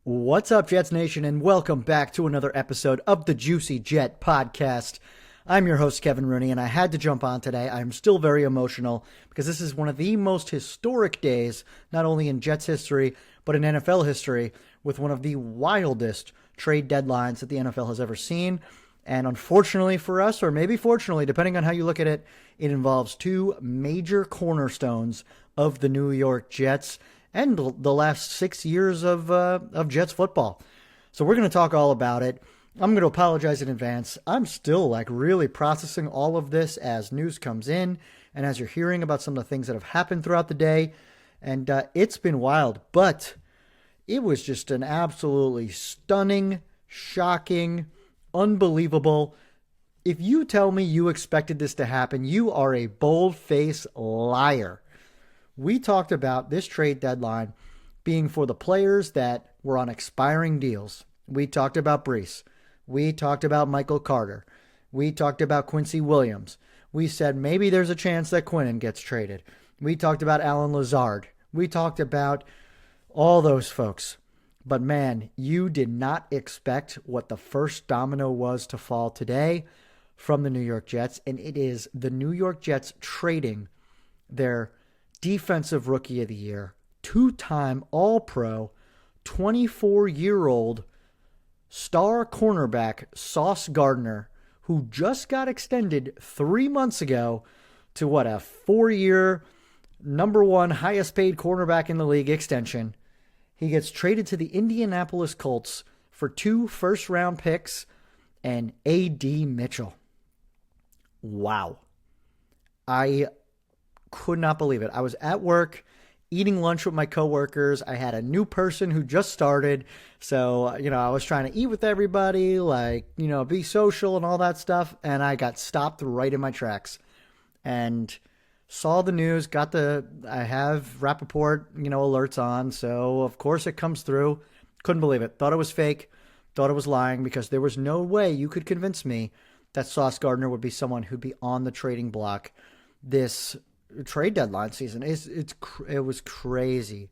What's up, Jets Nation, and welcome back to another episode of the Juicy Jet Podcast. I'm your host, Kevin Rooney, and I had to jump on today. I'm still very emotional because this is one of the most historic days, not only in Jets history, but in NFL history, with one of the wildest trade deadlines that the NFL has ever seen. And unfortunately for us, or maybe fortunately, depending on how you look at it, it involves two major cornerstones of the New York Jets and the last 6 years of Jets football. So we're going to talk all about it. I'm going to apologize in advance. I'm still really processing all of this as news comes in and as you're hearing about some of the things that have happened throughout the day. And it's been wild, but it was just an absolutely stunning, shocking, unbelievable. If you tell me you expected this to happen, you are a bold-faced liar. We talked about this trade deadline being for the players that were on expiring deals. We talked about Brees. We talked about Michael Carter. We talked about Quincy Williams. We said maybe there's a chance that Quinnen gets traded. We talked about Alan Lazard. We talked about all those folks. But man, you did not expect what the first domino was to fall today from the New York Jets, and it is the New York Jets trading their Defensive Rookie of the Year, two-time All-Pro, 24-year-old star cornerback Sauce Gardner, who just got extended 3 months ago to a 4-year, number one highest-paid cornerback in the league extension. He gets traded to the Indianapolis Colts for 2 first-round picks and A.D. Mitchell. Wow. I could not believe it. I was at work eating lunch with my coworkers. I had a new person who just started. So, I was trying to eat with everybody, be social and all that stuff. And I got stopped right in my tracks and saw the news, I have Rappaport, alerts on. So of course it comes through. Couldn't believe it. Thought it was fake. Thought it was lying because there was no way you could convince me that Sauce Gardner would be someone who'd be on the trading block this trade deadline season. It was crazy.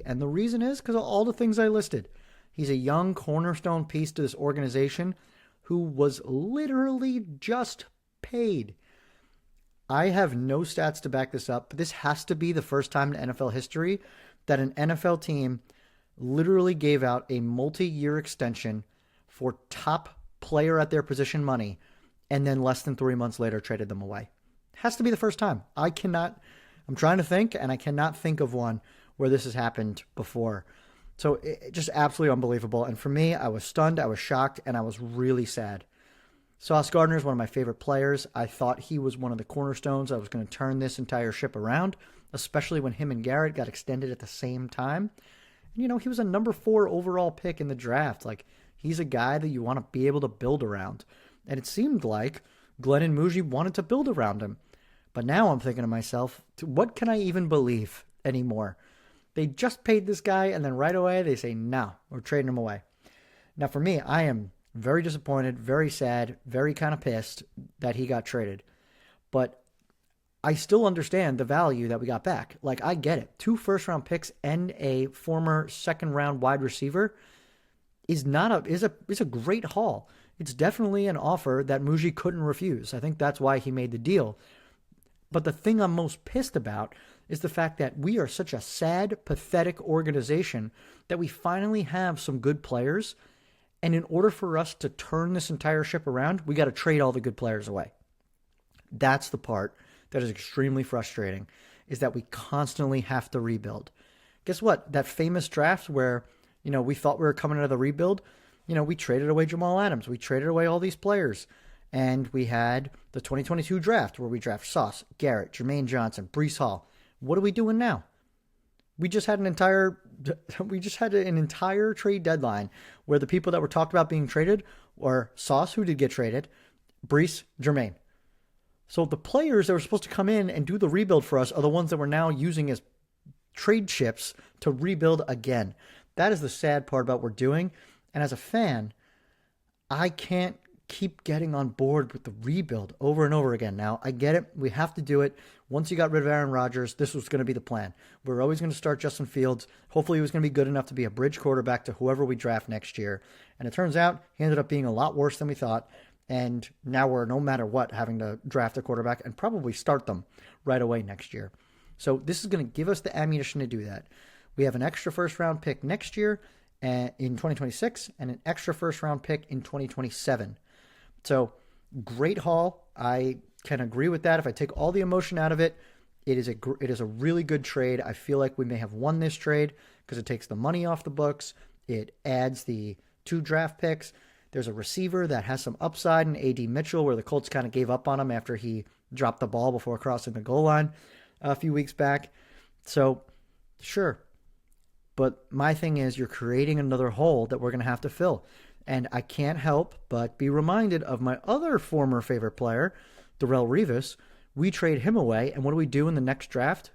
And the reason is because of all the things I listed. He's a young cornerstone piece to this organization who was literally just paid. I have no stats to back this up, but this has to be the first time in NFL history that an NFL team literally gave out a multi-year extension for top player at their position money and then less than 3 months later traded them away. Has to be the first time. I'm trying to think, and I cannot think of one where this has happened before. So just absolutely unbelievable. And for me, I was stunned, I was shocked, and I was really sad. Sauce Gardner is one of my favorite players. I thought he was one of the cornerstones. I was going to turn this entire ship around, especially when him and Garrett got extended at the same time. And, he was a number 4 overall pick in the draft. He's a guy that you want to be able to build around. And it seemed like Glenn and Muji wanted to build around him. But now I'm thinking to myself, what can I even believe anymore? They just paid this guy, and then right away they say, no, we're trading him away. Now for me, I am very disappointed, very sad, very kind of pissed that he got traded. But I still understand the value that we got back. I get it. 2 first-round picks and a former second-round wide receiver is a great haul. It's definitely an offer that Muji couldn't refuse. I think that's why he made the deal. But the thing I'm most pissed about is the fact that we are such a sad, pathetic organization that we finally have some good players. And in order for us to turn this entire ship around, we got to trade all the good players away. That's the part that is extremely frustrating, is that we constantly have to rebuild. Guess what? That famous draft where, we thought we were coming out of the rebuild, we traded away Jamal Adams. We traded away all these players. And we had the 2022 draft where we draft Sauce, Garrett, Jermaine Johnson, Brees Hall. What are we doing now? We just had an entire trade deadline where the people that were talked about being traded were Sauce, who did get traded, Brees, Jermaine. So the players that were supposed to come in and do the rebuild for us are the ones that we're now using as trade chips to rebuild again. That is the sad part about what we're doing. And as a fan, I can't keep getting on board with the rebuild over and over again. Now, I get it. We have to do it. Once you got rid of Aaron Rodgers, this was going to be the plan. We're always going to start Justin Fields. Hopefully, he was going to be good enough to be a bridge quarterback to whoever we draft next year. And it turns out he ended up being a lot worse than we thought. And now we're, no matter what, having to draft a quarterback and probably start them right away next year. So this is going to give us the ammunition to do that. We have an extra first-round pick next year in 2026 and an extra first-round pick in 2027. So great haul. I can agree with that. If I take all the emotion out of it, it is a really good trade. I feel like we may have won this trade because it takes the money off the books. It adds the 2 draft picks. There's a receiver that has some upside in A.D. Mitchell, where the Colts kind of gave up on him after he dropped the ball before crossing the goal line a few weeks back. So, sure. But my thing is, you're creating another hole that we're going to have to fill. And I can't help but be reminded of my other former favorite player, Darrelle Revis. We trade him away, and what do we do in the next draft?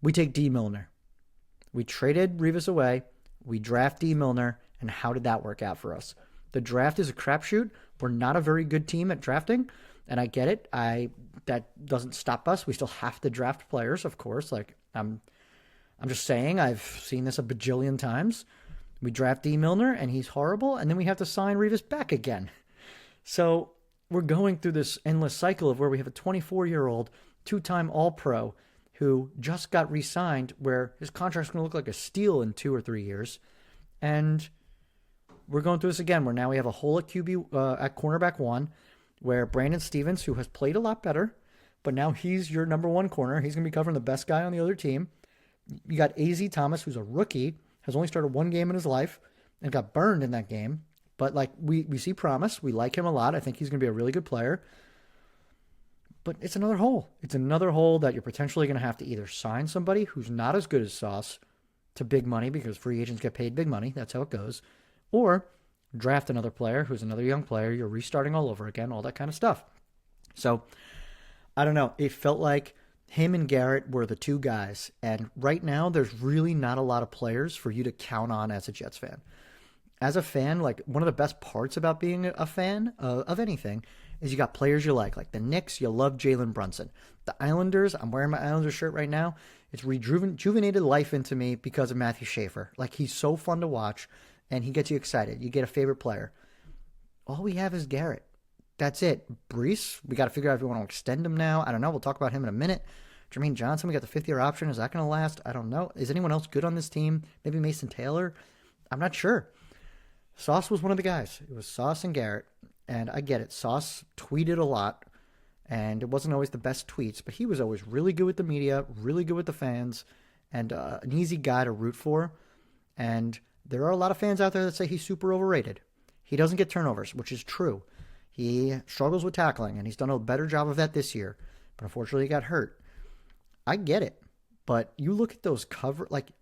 We take D. Milner. We traded Revis away. We draft D. Milner, and how did that work out for us? The draft is a crapshoot. We're not a very good team at drafting, and I get it. That doesn't stop us. We still have to draft players, of course. Like I'm just saying, I've seen this a bajillion times. We draft D. Milner, and he's horrible, and then we have to sign Revis back again. So we're going through this endless cycle of where we have a 24-year-old, 2-time All-Pro who just got re-signed, where his contract's going to look like a steal in 2 or 3 years. And we're going through this again, where now we have a hole at at cornerback 1, where Brandon Stevens, who has played a lot better, but now he's your number 1 corner. He's going to be covering the best guy on the other team. You got A.Z. Thomas, who's a rookie, has only started 1 game in his life and got burned in that game. But like we see promise. We like him a lot. I think he's going to be a really good player. But it's another hole. It's another hole that you're potentially going to have to either sign somebody who's not as good as Sauce to big money, because free agents get paid big money. That's how it goes. Or draft another player who's another young player. You're restarting all over again, all that kind of stuff. So I don't know. It felt like him and Garrett were the 2 guys. And right now, there's really not a lot of players for you to count on as a Jets fan. As a fan, like, one of the best parts about being a fan of anything is you got players you like. Like the Knicks, you love Jalen Brunson. The Islanders, I'm wearing my Islanders shirt right now. It's rejuvenated life into me because of Matthew Schaefer. Like, he's so fun to watch, and he gets you excited. You get a favorite player. All we have is Garrett. That's it. Brees, we got to figure out if we want to extend him now. I don't know. We'll talk about him in a minute. Jermaine Johnson, we got the 5th-year option. Is that going to last? I don't know. Is anyone else good on this team? Maybe Mason Taylor? I'm not sure. Sauce was one of the guys. It was Sauce and Garrett, and I get it. Sauce tweeted a lot, and it wasn't always the best tweets, but he was always really good with the media, really good with the fans, and an easy guy to root for. And there are a lot of fans out there that say he's super overrated. He doesn't get turnovers, which is true. He struggles with tackling, and he's done a better job of that this year, but unfortunately he got hurt. I get it, but you look at those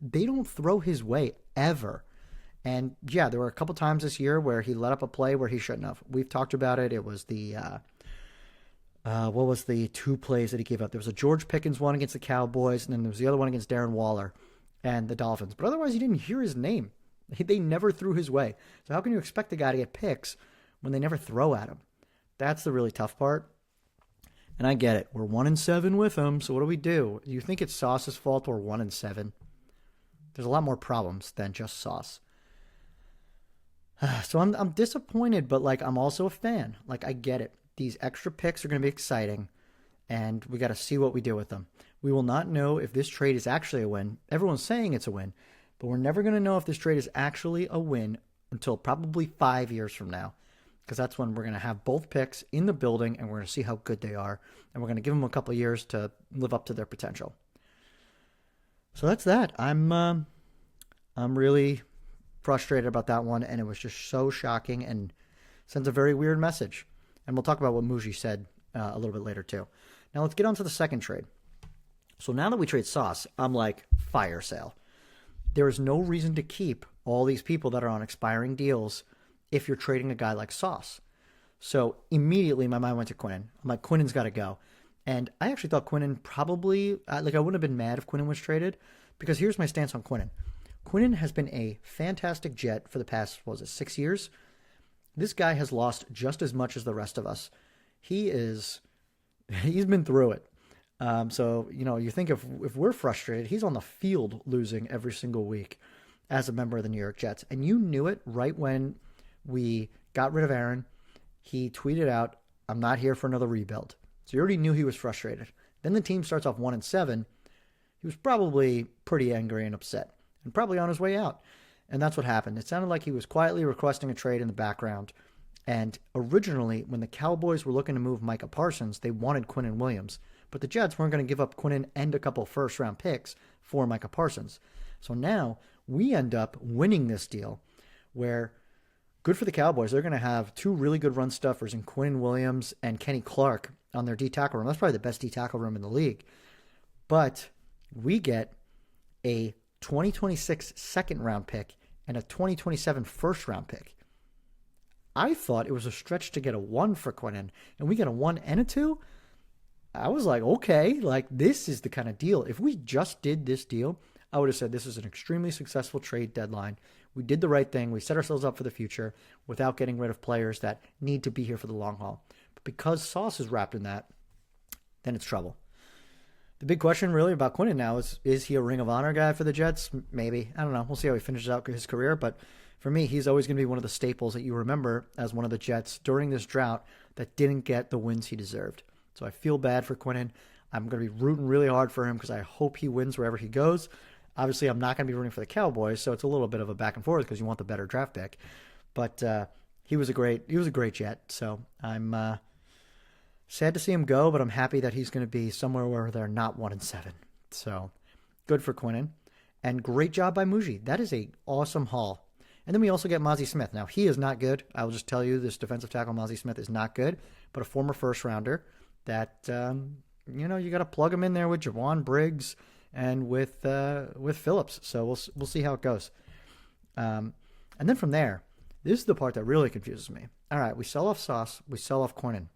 they don't throw his way ever. And yeah, there were a couple times this year where he let up a play where he shouldn't have. We've talked about it. It was the, what was the 2 plays that he gave up? There was a George Pickens one against the Cowboys, and then there was the other one against Darren Waller and the Dolphins. But otherwise, you didn't hear his name. They never threw his way. So how can you expect a guy to get picks when they never throw at him? That's the really tough part. And I get it. We're 1-7 with him, so what do? Do you think it's Sauce's fault we're 1-7? There's a lot more problems than just Sauce. So I'm disappointed, but like I'm also a fan. Like, I get it. These extra picks are going to be exciting, and we got to see what we do with them. We will not know if this trade is actually a win. Everyone's saying it's a win, but we're never going to know if this trade is actually a win until probably 5 years from now, because that's when we're going to have both picks in the building, and we're going to see how good they are, and we're going to give them a couple of years to live up to their potential. So that's that. I'm really frustrated about that one, and it was just so shocking and sends a very weird message. And we'll talk about what Muji said a little bit later too. Now let's get on to the second trade. So now that we trade Sauce, I'm like, fire sale. There is no reason to keep all these people that are on expiring deals if you're trading a guy like Sauce. So immediately my mind went to Quinnen. I'm like, Quinnen's got to go. And I actually thought Quinnen probably, I wouldn't have been mad if Quinnen was traded, because here's my stance on Quinnen. Quinnen has been a fantastic Jet for the past, 6 years? This guy has lost just as much as the rest of us. He's been through it. So, you think if we're frustrated, he's on the field losing every single week as a member of the New York Jets. And you knew it right when we got rid of Aaron. He tweeted out, "I'm not here for another rebuild." So you already knew he was frustrated. Then the team starts off 1-7. He was probably pretty angry and upset and probably on his way out. And that's what happened. It sounded like he was quietly requesting a trade in the background. And originally, when the Cowboys were looking to move Micah Parsons, they wanted Quinnen Williams. But the Jets weren't going to give up Quinnen and a couple first-round picks for Micah Parsons. So now we end up winning this deal where, good for the Cowboys, they're going to have two really good run stuffers in Quinnen Williams and Kenny Clark on their D-tackle room. That's probably the best D-tackle room in the league. But we get a 2026 second-round pick and a 2027 first-round pick. I thought it was a stretch to get a 1 for Quinnen, and we get a 1 and a 2? I was like, okay, this is the kind of deal. If we just did this deal, I would have said this is an extremely successful trade deadline. We did the right thing. We set ourselves up for the future without getting rid of players that need to be here for the long haul. But because Sauce is wrapped in that, then it's trouble. The big question really about Quinnen now is he a Ring of Honor guy for the Jets? Maybe. I don't know. We'll see how he finishes out his career. But for me, he's always going to be one of the staples that you remember as one of the Jets during this drought that didn't get the wins he deserved. So I feel bad for Quinnen. I'm going to be rooting really hard for him because I hope he wins wherever he goes. Obviously, I'm not going to be rooting for the Cowboys, so it's a little bit of a back and forth because you want the better draft pick. But he was a great Jet. So I'm sad to see him go, but I'm happy that he's going to be somewhere where they're not 1-7. So good for Quinnen, and great job by Muji. That is a awesome haul. And then we also get Mozzie Smith. Now he is not good. I will just tell you, this defensive tackle Mozzie Smith is not good, but a former first rounder that you got to plug him in there with Javon Briggs and with Phillips. So we'll see how it goes. And then from there, this is the part that really confuses me. All right, we sell off Sauce, we sell off Quinnen.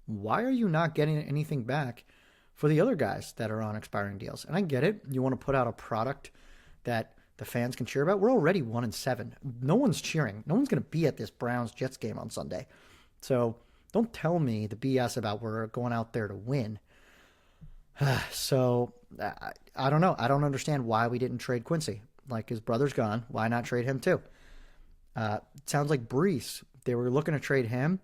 Why are you not getting anything back for the other guys that are on expiring deals? And I get it. You want to put out a product that the fans can cheer about. We're already 1-7. No one's cheering. No one's going to be at this Browns-Jets game on Sunday. So don't tell me the BS about we're going out there to win. So I don't know. I don't understand why we didn't trade Quincy. His brother's gone. Why not trade him too? It sounds like Breece. They were looking to trade him.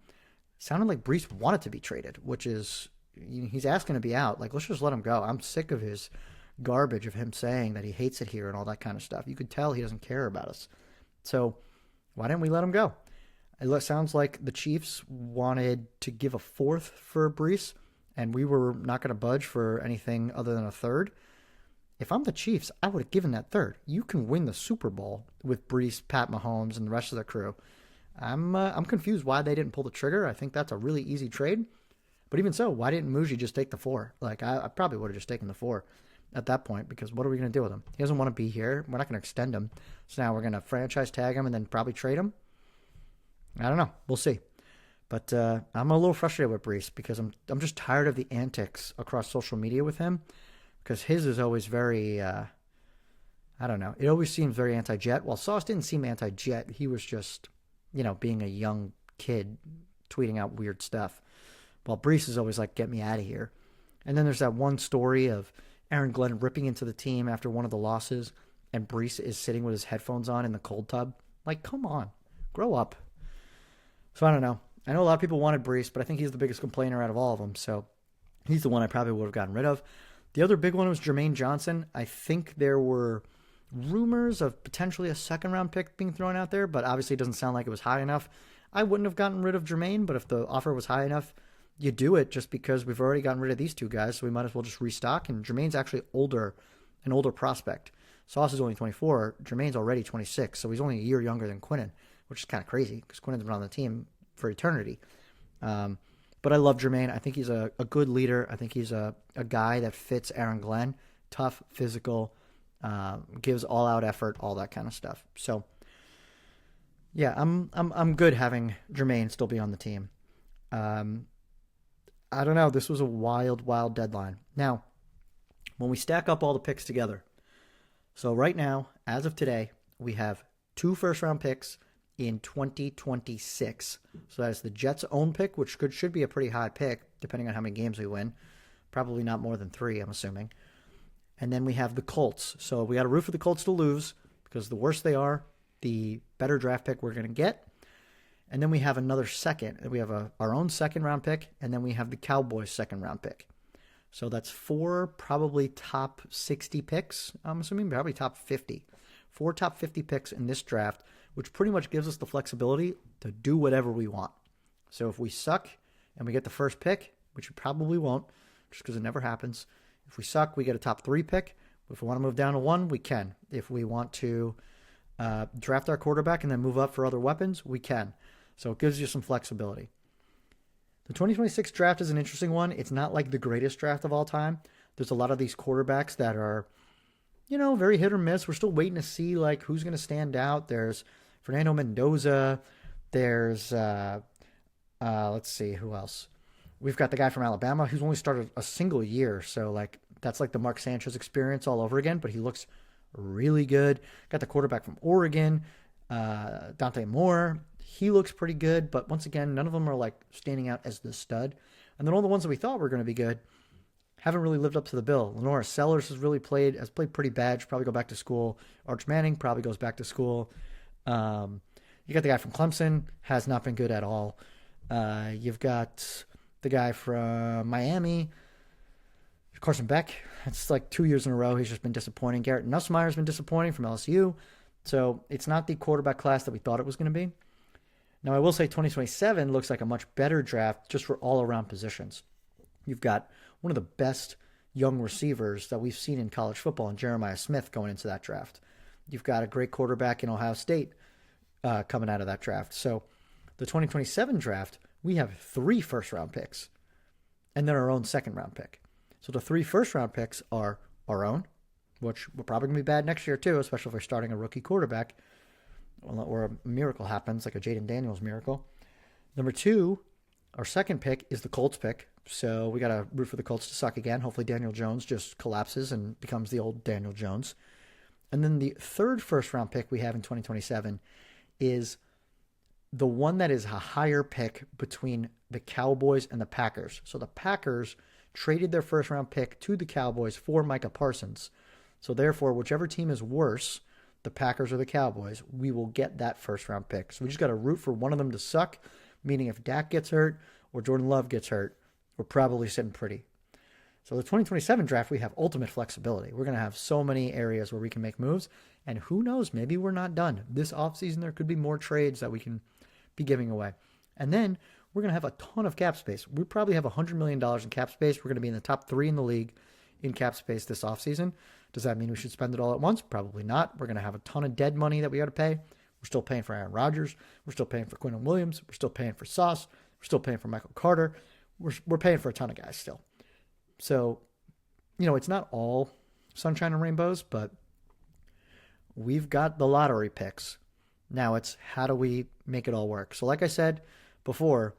Sounded like Breece wanted to be traded, which is, he's asking to be out. Let's just let him go. I'm sick of his garbage of him saying that he hates it here and all that kind of stuff. You could tell he doesn't care about us. So why didn't we let him go? It sounds like the Chiefs wanted to give a 4th for Breece, and we were not going to budge for anything other than a 3rd. If I'm the Chiefs, I would have given that 3rd. You can win the Super Bowl with Breece, Pat Mahomes, and the rest of the crew. I'm confused why they didn't pull the trigger. I think that's a really easy trade. But even so, why didn't Muji just take the 4? I probably would have just taken the 4 at that point, because what are we going to do with him? He doesn't want to be here. We're not going to extend him. So now we're going to franchise tag him and then probably trade him? I don't know. We'll see. But I'm a little frustrated with Breece because I'm just tired of the antics across social media with him, because his is always very, I don't know. It always seems very anti-Jet. While Sauce didn't seem anti-Jet, he was just, being a young kid tweeting out weird stuff. While Breece is always like, get me out of here. And then there's that one story of Aaron Glenn ripping into the team after one of the losses, and Breece is sitting with his headphones on in the cold tub. Come on. Grow up. So I don't know. I know a lot of people wanted Breece, but I think he's the biggest complainer out of all of them. So he's the one I probably would have gotten rid of. The other big one was Jermaine Johnson. I think there were rumors of potentially a 2nd-round pick being thrown out there, but obviously it doesn't sound like it was high enough. I wouldn't have gotten rid of Jermaine, but if the offer was high enough, you do it just because we've already gotten rid of these two guys, so we might as well just restock. And Jermaine's actually an older prospect. Sauce is only 24. Jermaine's already 26, so he's only a year younger than Quinnen, which is kind of crazy because Quinnen's been on the team for eternity. But I love Jermaine. I think he's a good leader. I think he's a guy that fits Aaron Glenn. Tough, physical, gives all-out effort, all that kind of stuff. So, yeah, I'm good having Jermaine still be on the team. I don't know. This was a wild deadline. Now, when we stack up all the picks together, so right now, as of today, we have 2 first-round picks in 2026. So that is the Jets' own pick, which should be a pretty high pick, depending on how many games we win. Probably not more than 3, I'm assuming. And then we have the Colts. So we got to root for the Colts to lose, because the worse they are, the better draft pick we're going to get. And then we have another second. We have our own second-round pick, and then we have the Cowboys' second-round pick. So that's 4 probably top 60 picks. I'm assuming probably top 50. 4 top 50 picks in this draft, which pretty much gives us the flexibility to do whatever we want. So if we suck and we get the first pick, which we probably won't, just because it never happens. If we suck, we get a top 3 pick. If we want to move down to 1, we can. If we want to draft our quarterback and then move up for other weapons, we can. So it gives you some flexibility. The 2026 draft is an interesting one. It's not like the greatest draft of all time. There's a lot of these quarterbacks that are, very hit or miss. We're still waiting to see like who's going to stand out. There's Fernando Mendoza. There's let's see who else. We've got the guy from Alabama who's only started a single year, so like that's like the Mark Sanchez experience all over again. But he looks really good. Got the quarterback from Oregon, Dante Moore. He looks pretty good, but once again, none of them are like standing out as the stud. And then all the ones that we thought were going to be good haven't really lived up to the bill. Lenora Sellers has played pretty bad. Should probably go back to school. Arch Manning probably goes back to school. You got the guy from Clemson, has not been good at all. You've got the guy from Miami, Carson Beck. It's like 2 years in a row he's just been disappointing. Garrett Nussmeier's been disappointing from LSU. So it's not the quarterback class that we thought it was going to be. Now, I will say 2027 looks like a much better draft just for all-around positions. You've got one of the best young receivers that we've seen in college football in Jeremiah Smith going into that draft. You've got a great quarterback in Ohio State coming out of that draft. So the 2027 draft, we have 3 first-round picks and then our own second-round pick. So the 3 first-round picks are our own, which will probably be bad next year too, especially if we're starting a rookie quarterback, or a miracle happens, like a Jaden Daniels miracle. Number 2, our second pick is the Colts pick. So we got to root for the Colts to suck again. Hopefully Daniel Jones just collapses and becomes the old Daniel Jones. And then the 3rd first-round pick we have in 2027 is the one that is a higher pick between the Cowboys and the Packers. So the Packers traded their first-round pick to the Cowboys for Micah Parsons. So therefore, whichever team is worse, the Packers or the Cowboys, we will get that first-round pick. So we just got to root for one of them to suck, meaning if Dak gets hurt or Jordan Love gets hurt, we're probably sitting pretty. So the 2027 draft, we have ultimate flexibility. We're going to have so many areas where we can make moves, and who knows, maybe we're not done. This offseason, there could be more trades that we can be giving away. And then we're going to have a ton of cap space. We probably have $100 million in cap space. We're going to be in the top 3 in the league in cap space this offseason. Does that mean we should spend it all at once? Probably not. We're going to have a ton of dead money that we got to pay. We're still paying for Aaron Rodgers. We're still paying for Quinnen Williams. We're still paying for Sauce. We're still paying for Michael Carter. We're paying for a ton of guys still. So, it's not all sunshine and rainbows, but we've got the lottery picks. Now it's how do we make it all work? So like I said before,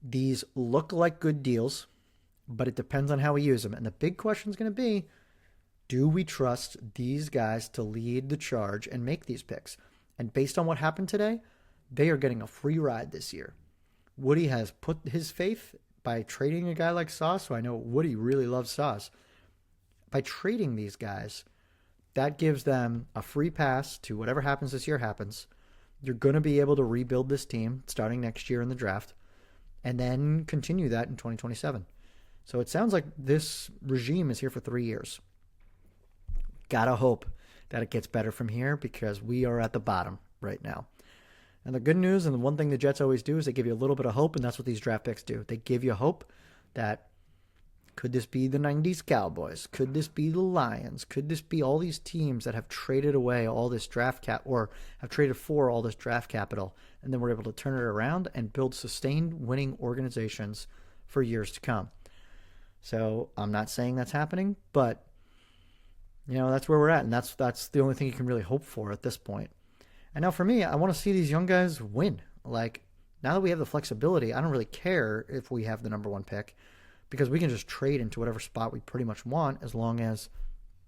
these look like good deals, but it depends on how we use them. And the big question is going to be, do we trust these guys to lead the charge and make these picks? And based on what happened today, they are getting a free ride this year. Woody has put his faith by trading a guy like Sauce, so I know Woody really loves Sauce. By trading these guys, that gives them a free pass to whatever happens this year happens. You're going to be able to rebuild this team starting next year in the draft and then continue that in 2027. So it sounds like this regime is here for 3 years. Gotta hope that it gets better from here because we are at the bottom right now. And the good news, and the one thing the Jets always do, is they give you a little bit of hope, and that's what these draft picks do. They give you hope that could this be the 90s Cowboys? Could this be the Lions? Could this be all these teams that have traded away all this draft cap or have traded for all this draft capital, and then we're able to turn it around and build sustained winning organizations for years to come? So I'm not saying that's happening, but that's where we're at, and that's the only thing you can really hope for at this point. And now for me, I want to see these young guys win. Like, now that we have the flexibility, I don't really care if we have the number 1 pick because we can just trade into whatever spot we pretty much want as long as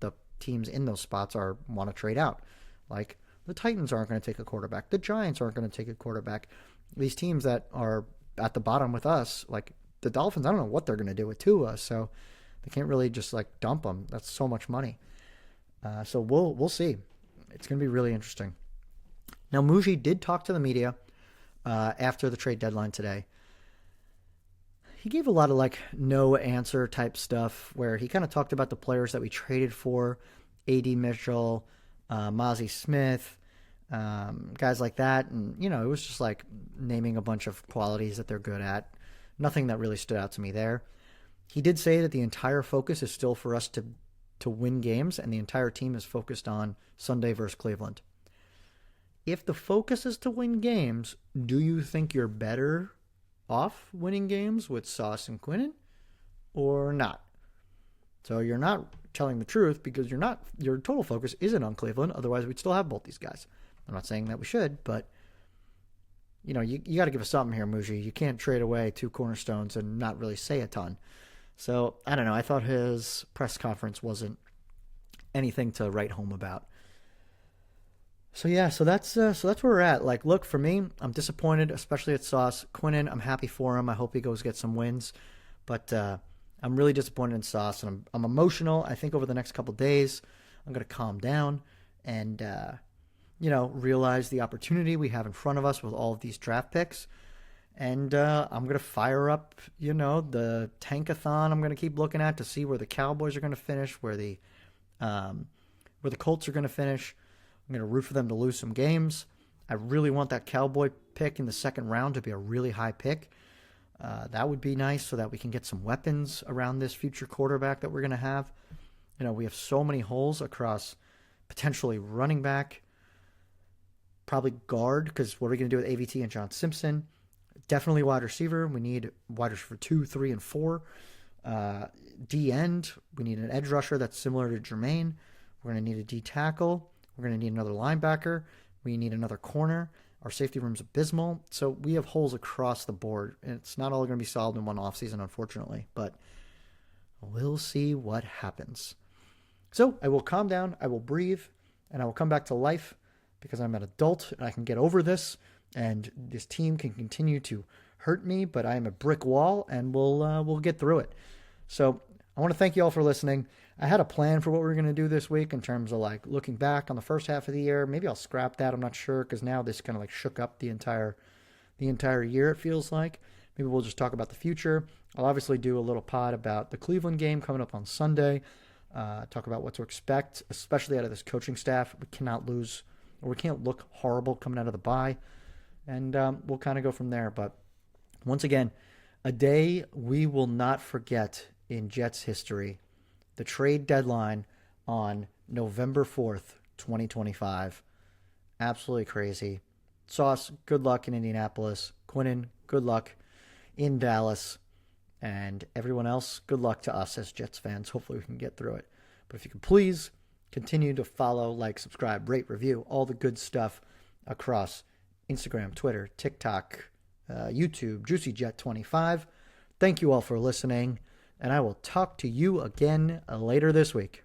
the teams in those spots want to trade out. Like, The Titans aren't going to take a quarterback. The Giants aren't going to take a quarterback. These teams that are at the bottom with us, like the Dolphins, I don't know what they're going to do with Tua, so they can't really just like dump him. That's so much money. So we'll see. It's going to be really interesting. Now, Muji did talk to the media after the trade deadline today. He gave a lot of like no answer type stuff where he kind of talked about the players that we traded for, A.D. Mitchell, Mozzie Smith, guys like that. And, you know, it was just like naming a bunch of qualities that they're good at. Nothing that really stood out to me there. He did say that the entire focus is still for us to win games, and the entire team is focused on Sunday versus Cleveland. If the focus is to win games, do you think you're better off winning games with Sauce and Quinnen or not? So you're not telling the truth because your total focus isn't on Cleveland. Otherwise, we'd still have both these guys. I'm not saying that we should, but you know, you got to give us something here, Muji. You can't trade away 2 cornerstones and not really say a ton. So I don't know. I thought his press conference wasn't anything to write home about. So yeah, so that's where we're at. Like, look, for me, I'm disappointed, especially at Sauce. Quinnen, I'm happy for him. I hope he goes get some wins, but I'm really disappointed in Sauce, and I'm emotional. I think over the next couple days, I'm gonna calm down and you know, realize the opportunity we have in front of us with all of these draft picks, and I'm gonna fire up, you know, the tankathon. I'm gonna keep looking at to see where the Cowboys are gonna finish, where the Colts are gonna finish. I'm going to root for them to lose some games. I really want that Cowboy pick in the second round to be a really high pick. That would be nice so that we can get some weapons around this future quarterback that we're going to have. You know, we have so many holes across potentially running back, probably guard, because what are we going to do with AVT and John Simpson? Definitely wide receiver. We need wide receiver 2, 3, and 4. D end, we need an edge rusher that's similar to Jermaine. We're going to need a D tackle. We're going to need another linebacker. We need another corner. Our safety room's abysmal. So we have holes across the board. And it's not all going to be solved in one offseason, unfortunately. But we'll see what happens. So I will calm down. I will breathe. And I will come back to life because I'm an adult and I can get over this. And this team can continue to hurt me. But I am a brick wall and we'll get through it. So I want to thank you all for listening. I had a plan for what we were going to do this week in terms of like looking back on the first half of the year. Maybe I'll scrap that. I'm not sure because now this kind of like shook up the entire year, it feels like. Maybe we'll just talk about the future. I'll obviously do a little pod about the Cleveland game coming up on Sunday. Talk about what to expect, especially out of this coaching staff. We cannot lose, or we can't look horrible coming out of the bye. And we'll kind of go from there. But once again, a day we will not forget in Jets history. The trade deadline on November 4th, 2025. Absolutely crazy. Sauce, good luck in Indianapolis. Quinnen, good luck in Dallas. And everyone else, good luck to us as Jets fans. Hopefully we can get through it. But if you could please continue to follow, like, subscribe, rate, review, all the good stuff across Instagram, Twitter, TikTok, YouTube, JuicyJet25. Thank you all for listening. And I will talk to you again later this week.